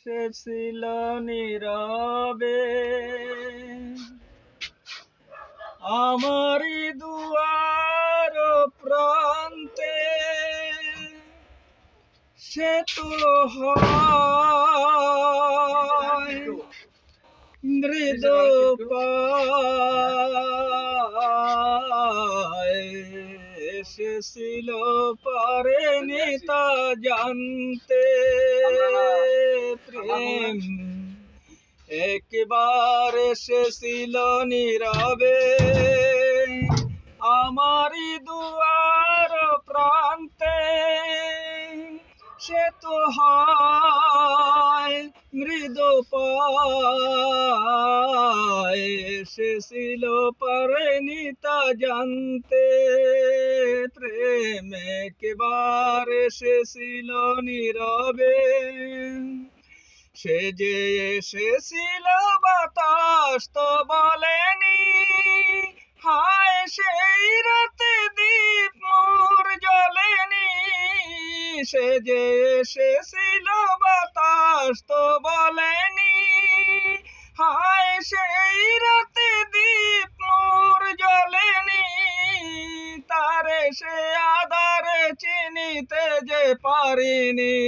সে ছিল নীরবে আমারি দুয়ার প্রান্তে, সে তো হয় মৃদু পায়, এসেছিল পারেনি তা জানতে প্রেম একবার এসেছিল নীরবে আমারি দুয়ার প্রান্তে, সে তো হয় মৃদু পায়, এসেছিল পারেনি তা জানতে প্রেম একবার এসেছিল নীরবে। সে যে এসেছিল বাতাস তো বলেনি, হায় সেই রাতে দীপ মোর জ্বলেনি। সে যে এসেছিল বাতাস তো বলেনি, হায় সেই রাতে দীপ মোর জ্বলেনি। তারে সে আধারে চিনিতে যে পারিনি,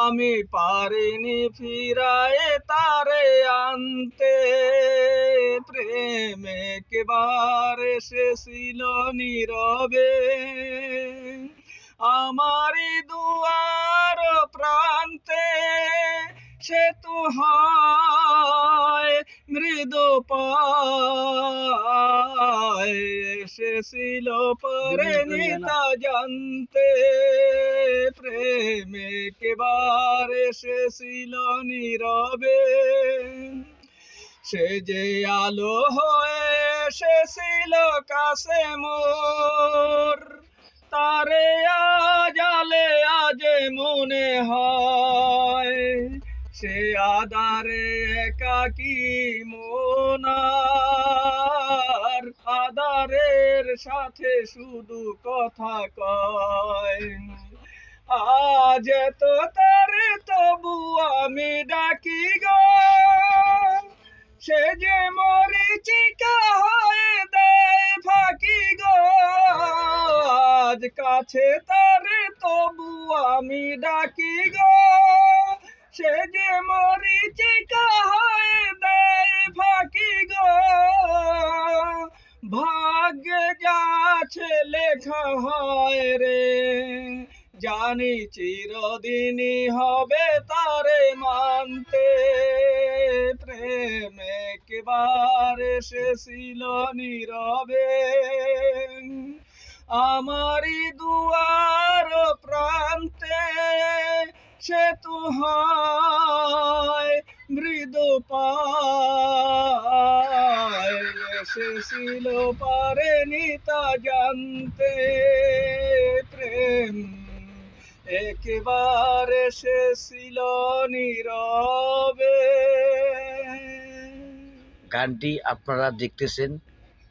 আমি পারিনি ফিরায়ে তারে আনতে প্রেম একবার এসেছিল নীরবে আমারি দুয়ার প্রান্তে, সে তো হয় মৃদু পায়, এসেছিল পারেনি তা জানতে প্রেম একবার এসেছিল নীরবে। সে যে আলো হয়ে এসেছিল কাছে মোর, তারে আজ আলে আজ মনে হয়। সে আধারে একাকী মন আর আধারের সাথে শুধু কথা কয়। আজ তো তারে তবু আমি ডাকি গো, সে যে মরিচিকা হয়ে দেয় ফাঁকি গো। আজ কাছে তারে তবু আমি ডাকি গো, সে যে মরিচিকা হয়ে দেয় ফাঁকি গো। ভাগ্যে যা আছে লেখা হয় রে, জানি চিরদিনই হবে তারে মানতে প্রেম একবার এসেছিল নীরবে আমারি দুয়ার প্রান্তে, সে তো হয় মৃদু পায়, এসেছিল পারেনি তা জানতে প্রেম একবার এসেছিল নীরবে। গানটি আপনারা দেখতেছেন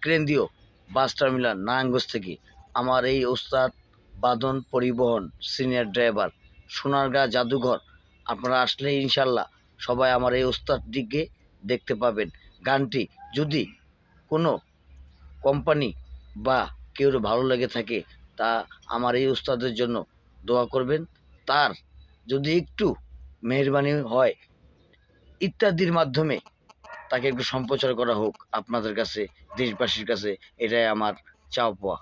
কেন্দ্রীয় বাস টার্মিনাল নারায়ণগঞ্জ থেকে আমার এই ওস্তাদ বাদন পরিবহন সিনিয়র ড্রাইভার সোনারগাঁ জাদুঘর। আপনারা আসলে ইনশাল্লাহ সবাই আমার এই ওস্তাদটিকে দেখতে পাবেন। গানটি যদি কোনো কোম্পানি বা কেউ ভালো লেগে থাকে তা আমার এই ওস্তাদের জন্য দোয়া করবেন। তার যদি একটু মেহেরবানি হয় ইত্যাদির মাধ্যমে তাকে একটু সম্প্রচার করা হোক আপনাদের কাছে, দেশবাসীর কাছে, এটাই আমার চাওয়া পাওয়া।